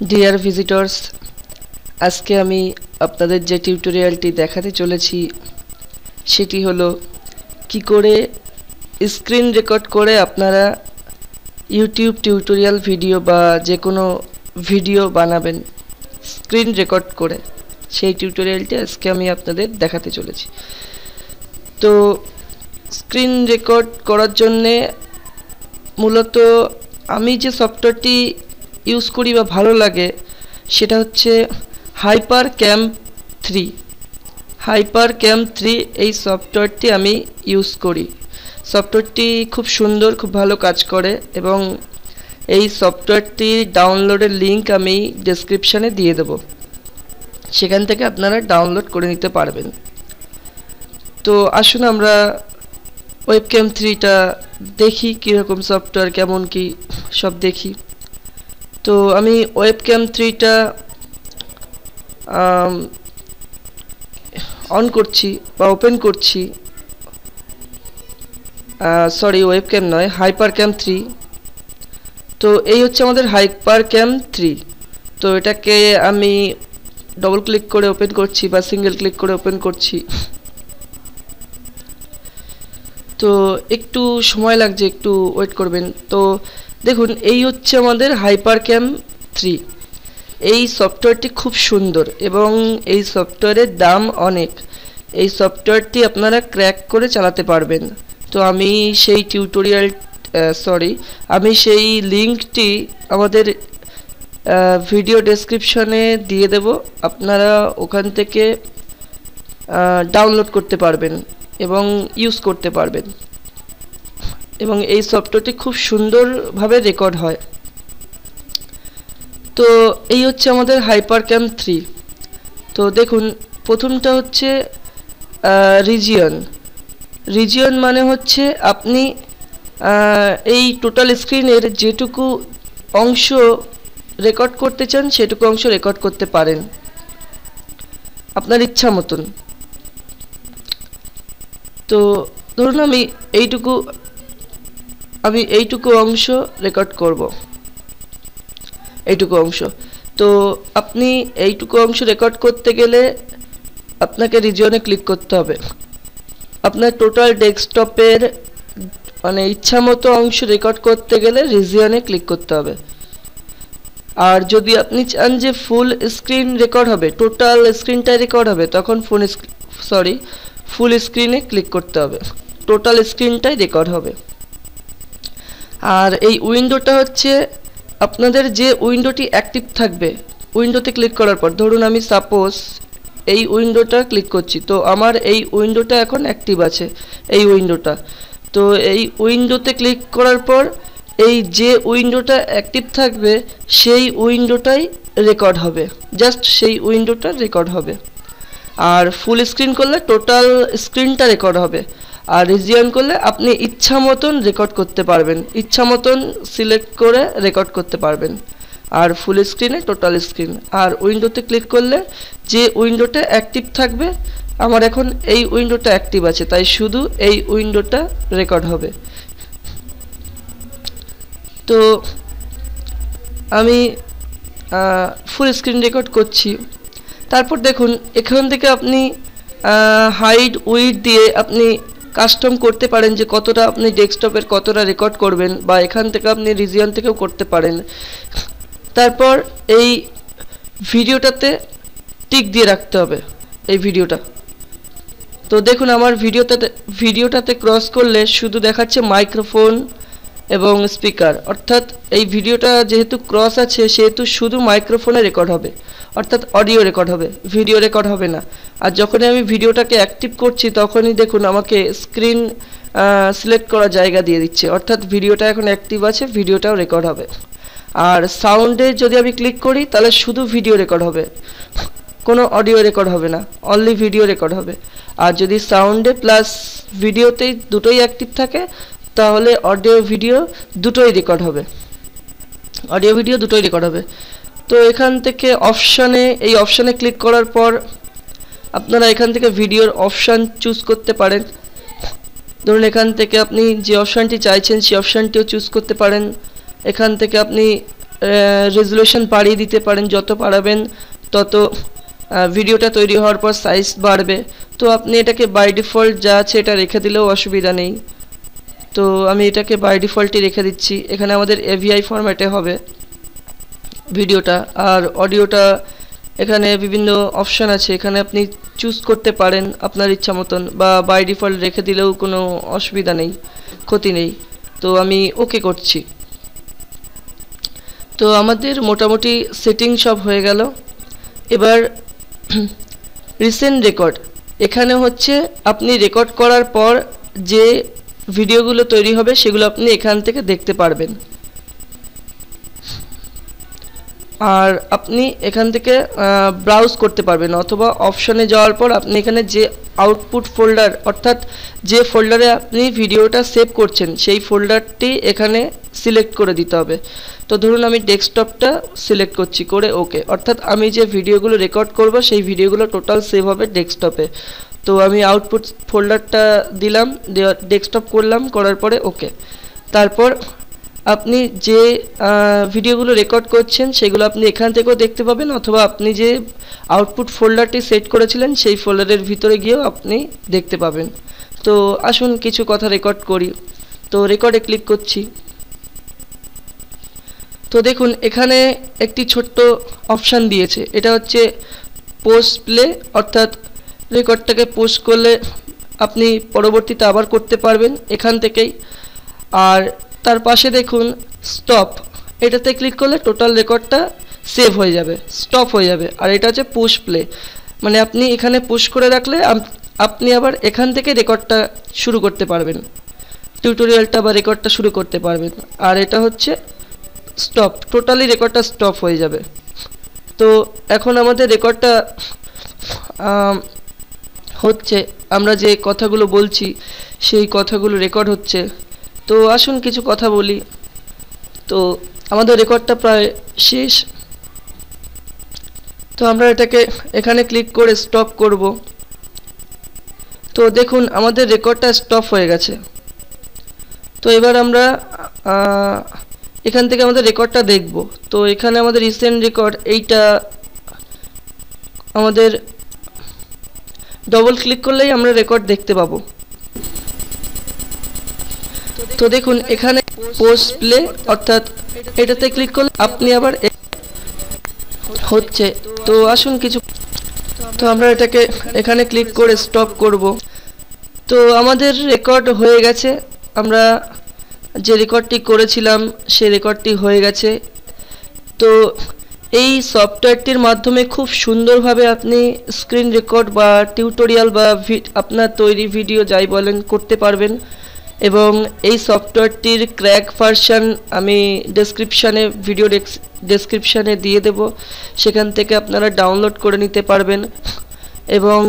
Deer visitors, আজকে আমি আপনাদের যে টিউটোরিয়ালটি দেখাতে চলেছি সেটি হলো কি করে স্ক্রিন রেকর্ড করে আপনারা ইউটিউব টিউটোরিয়াল ভিডিও বা যে কোনো ভিডিও বানাবেন স্ক্রিন রেকর্ড করে। সেই টিউটোরিয়ালটি আজকে আমি আপনাদের দেখাতে চলেছি। তো স্ক্রিন রেকর্ড করার জন্যে মূলত আমি যে সফটওয়্যারটি ইউজ করি বা ভালো লাগে সেটা হচ্ছে HyperCam 3 এই সফটওয়্যারটি আমি ইউজ করি। সফটওয়্যারটি খুব সুন্দর, খুব ভালো কাজ করে এবং এই সফটওয়্যারটি ডাউনলোডের লিঙ্ক আমি ডেসক্রিপশানে দিয়ে দেব, সেখান থেকে আপনারা ডাউনলোড করে নিতে পারবেন। তো আসুন আমরা ওয়েবক্যাম 3টা দেখি কীরকম সফটওয়্যার, কেমন কি সব দেখি। তো আমি ওয়েবক্যাম 3টা অন করছি বা ওপেন করছি, সরি ওয়েবক্যাম নয়, HyperCam 3। তো এই হচ্ছে আমাদের HyperCam 3। তো এটাকে আমি ডবল ক্লিক করে ওপেন করছি বা সিঙ্গেল ক্লিক করে ওপেন করছি। তো একটু সময় লাগছে, একটু ওয়েট করবেন। তো দেখুন, এই হচ্ছে আমাদের HyperCam 3। এই সফটওয়্যারটি খুব সুন্দর এবং এই সফটওয়্যারের দাম অনেক। এই সফটওয়্যারটি আপনারা ক্র্যাক করে চালাতে পারবেন। তো আমি সেই আমি সেই লিঙ্কটি আমাদের ভিডিও ডেসক্রিপশনে দিয়ে দেব, আপনারা ওখান থেকে ডাউনলোড করতে পারবেন এবং ইউজ করতে পারবেন। এবং এই সফটওয়্যারটি খুব সুন্দরভাবে রেকর্ড হয়। তো এই হচ্ছে আমাদের HyperCam 3। তো দেখুন, প্রথমটা হচ্ছে রিজিয়ন মানে হচ্ছে আপনি এই টোটাল স্ক্রিনের যেটুকু অংশ রেকর্ড করতে চান সেটুকু অংশ রেকর্ড করতে পারেন আপনার ইচ্ছা মতন। তো ধরুন আমি এইটুকু অংশ রেকর্ড করব, এইটুকু অংশ। তো আপনি এইটুকু অংশ রেকর্ড করতে গেলে আপনাকে রিজিয়নে ক্লিক করতে হবে। আপনার টোটাল ডেস্কটপের মানে ইচ্ছা মতো অংশ রেকর্ড করতে গেলে রিজিয়নে ক্লিক করতে হবে। আর যদি আপনি চান যে ফুল স্ক্রিন রেকর্ড হবে, টোটাল স্ক্রিনটাই রেকর্ড হবে, তখন ফুল স্ক্রিনে ক্লিক করতে হবে, টোটাল স্ক্রিনটাই রেকর্ড হবে। আর এই উইন্ডোটা হচ্ছে আপনাদের যে উইন্ডোটি অ্যাক্টিভ থাকবে, উইন্ডোতে ক্লিক করার পর ধরুন আমি সাপোজ এই উইন্ডোটা ক্লিক করছি, তো আমার এই উইন্ডোটা এখন অ্যাক্টিভ আছে, এই উইন্ডোটা। তো এই উইন্ডোতে ক্লিক করার পর এই যে উইন্ডোটা অ্যাক্টিভ থাকবে সেই উইন্ডোটাই রেকর্ড হবে, জাস্ট সেই উইন্ডোটা রেকর্ড হবে। আর ফুল স্ক্রিন করলে টোটাল স্ক্রিনটা রেকর্ড হবে। আর রিজিয়ন করলে আপনি ইচ্ছা মতন রেকর্ড করতে পারবেন, ইচ্ছা মতন সিলেক্ট করে রেকর্ড করতে পারবেন। আর ফুল স্ক্রিনে টোটাল স্ক্রিন। আর উইন্ডোতে ক্লিক করলে যে উইন্ডোটা অ্যাক্টিভ থাকবে, আমার এখন এই উইন্ডোটা অ্যাক্টিভ আছে তাই শুধু এই উইন্ডোটা রেকর্ড হবে। তো আমি ফুল স্ক্রিন রেকর্ড করছি। তারপর দেখুন, এখান থেকে আপনি হাইড উইডথ দিয়ে আপনি কাস্টম করতে পারেন যে কতটা আপনি ডেস্কটপের কতটা রেকর্ড করবেন, বা এখান থেকে আপনি রিজিয়ন থেকেও করতে পারেন। তারপর এই ভিডিওটাতে টিক দিয়ে রাখতে হবে, এই ভিডিওটা। তো দেখুন, আমার ভিডিওটাতে ক্রস করলে শুধু দেখাচ্ছে মাইক্রোফোন এবং স্পিকার, অর্থাৎ এই ভিডিওটা যেহেতু ক্রস আছে সেহেতু শুধু মাইক্রোফোনে রেকর্ড হবে, অর্থাৎ অডিও রেকর্ড হবে, ভিডিও রেকর্ড হবে না। আর যখনই আমি ভিডিওটাকে অ্যাক্টিভ করছি তখনই দেখুন আমাকে স্ক্রিন সিলেক্ট করা জায়গা দিয়ে দিচ্ছে, অর্থাৎ ভিডিওটা এখন অ্যাক্টিভ আছে, ভিডিওটাও রেকর্ড হবে। আর সাউন্ডে যদি আমি ক্লিক করি তাহলে শুধু ভিডিও রেকর্ড হবে, কোনো অডিও রেকর্ড হবে না, অনলি ভিডিও রেকর্ড হবে। আর যদি সাউন্ডে প্লাস ভিডিওতেই দুটোই অ্যাক্টিভ থাকে তাহলে অডিও ভিডিও দুটোই রেকর্ড হবে, তো এখান থেকে এই অপশানে ক্লিক করার পর আপনারা এখান থেকে ভিডিওর অপশান চুজ করতে পারেন। ধরুন এখান থেকে আপনি যে অপশানটি চাইছেন সেই অপশানটিও চুজ করতে পারেন। এখান থেকে আপনি রেজুলেশন বাড়িয়ে দিতে পারেন, যত বাড়াবেন তত ভিডিওটা তৈরি হওয়ার পর সাইজ বাড়বে। তো আপনি এটাকে বাই ডিফল্ট যা আছে এটা রেখে দিলেও অসুবিধা নেই। তো আমি এটাকে বাই ডিফল্টই রেখে দিচ্ছি। এখানে আমাদের AVI ফরম্যাটে হবে ভিডিওটা, আর অডিওটা এখানে বিভিন্ন অপশান আছে, এখানে আপনি চুজ করতে পারেন আপনার ইচ্ছা মতন, বা বাই ডিফল্ট রেখে দিলেও কোনো অসুবিধা নেই, ক্ষতি নেই। তো আমি ওকে করছি। তো আমাদের মোটামুটি সেটিং সব হয়ে গেল। এবার রিসেন্ট রেকর্ড, এখানে হচ্ছে আপনি রেকর্ড করার পর যে ভিডিওগুলো তৈরি হবে সেগুলো আপনি এখান থেকে দেখতে পারবেন। আর আপনি এখান থেকে ব্রাউজ করতে পারবেন, অথবা অপশনে যাওয়ার পর আপনি এখানে যে আউটপুট ফোল্ডার, অর্থাৎ যে ফোল্ডারে আপনি ভিডিওটা সেভ করছেন সেই ফোল্ডারটি এখানে সিলেক্ট করে দিতে হবে। তো ধরুন আমি ডেস্কটপটা সিলেক্ট করছি, করে ওকে, অর্থাৎ আমি যে ভিডিওগুলো রেকর্ড করব সেই ভিডিওগুলো টোটাল সেভ হবে ডেস্কটপে। তো আমি আউটপুট ফোল্ডারটা দিলাম, ডেস্কটপ করলাম, করার পরে ওকে। তারপর আপনি যে ভিডিওগুলো রেকর্ড করছেন সেগুলো আপনি এখান থেকেও দেখতে পাবেন, অথবা আপনি যে আউটপুট ফোল্ডারটি সেট করেছিলেন সেই ফোল্ডারের ভিতরে গিয়েও আপনি দেখতে পাবেন। তো আসুন কিছু কথা রেকর্ড করি। তো রেকর্ডে ক্লিক করছি। তো দেখুন এখানে একটি ছোট্ট অপশান দিয়েছে, এটা হচ্ছে পোস্ট প্লে, অর্থাৎ রেকর্ডটাকে পোস্ট করলে আপনি পরবর্তীতে আবার করতে পারবেন এখান থেকেই। আর তার পাশে দেখুন স্টপ, এটাতে ক্লিক করলে টোটাল রেকর্ডটা সেভ হয়ে যাবে, স্টপ হয়ে যাবে। আর এটা হচ্ছে পুশ প্লে, মানে আপনি এখানে পুশ করে রাখলে আপনি আবার এখান থেকে রেকর্ডটা শুরু করতে পারবেন, টিউটোরিয়ালটা বা রেকর্ডটা শুরু করতে পারবেন। আর এটা হচ্ছে স্টপ, টোটালি রেকর্ডটা স্টপ হয়ে যাবে। তো এখন আমাদের রেকর্ডটা হচ্ছে, আমরা যে কথাগুলো বলছি সেই কথাগুলো রেকর্ড হচ্ছে। তো আসুন কিছু কথা বলি। তো আমাদের রেকর্ডটা প্রায় শেষ। তো আমরা এটাকে এখানে ক্লিক করে স্টপ করব। তো দেখুন আমাদের রেকর্ডটা স্টপ হয়ে গেছে। তো এবার আমরা এখান থেকে আমাদের রেকর্ডটা দেখব। তো এখানে আমাদের রিসেন্ট রেকর্ড, এইটা আমাদের ডবল ক্লিক করলেই আমরা রেকর্ড দেখতে পাবো। তো দেখুন এখানে পোস্ট প্লে, অর্থাৎ এটাতে ক্লিক করলে আপনি আবার হচ্ছে। তো আসুন কিছু, তো আমরা এটাকে এখানে ক্লিক করে স্টপ করব। তো আমাদের রেকর্ড হয়ে গেছে, আমরা যে রেকর্ডটি করেছিলাম সেই রেকর্ডটি হয়ে গেছে। তো এই সফটওয়্যারটির মাধ্যমে খুব সুন্দরভাবে আপনি স্ক্রিন রেকর্ড বা টিউটোরিয়াল বা আপনার তৈরি ভিডিও যাই বলেন করতে পারবেন। এবং এই সফটওয়্যারটির ক্র্যাক ভার্সন আমি ডেসক্রিপশানে, ভিডিও ডেসক্রিপশানে দিয়ে দেব, সেখান থেকে আপনারা ডাউনলোড করে নিতে পারবেন এবং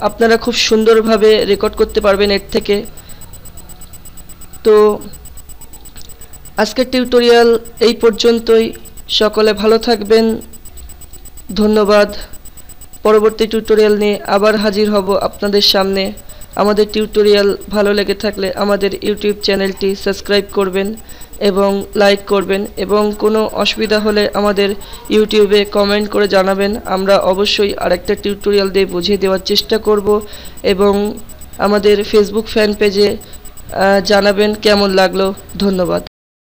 আপনারা খুব সুন্দরভাবে রেকর্ড করতে পারবেন এর থেকে। তো আজকের টিউটোরিয়াল এই পর্যন্তই। সকলে ভালো থাকবেন, ধন্যবাদ। পরবর্তী টিউটোরিয়াল নিয়ে আবার হাজির হব আপনাদের সামনে। আমাদের টিউটোরিয়াল ভালো লেগে থাকলে আমাদের ইউটিউব চ্যানেলটি সাবস্ক্রাইব করবেন এবং লাইক করবেন, এবং কোনো অসুবিধা হলে আমাদের ইউটিউবে কমেন্ট করে জানাবেন। আমরা অবশ্যই আরেকটা টিউটোরিয়াল দিয়ে বুঝিয়ে দেওয়ার চেষ্টা করব, এবং আমাদের ফেসবুক ফ্যান পেজে জানাবেন কেমন লাগলো। ধন্যবাদ।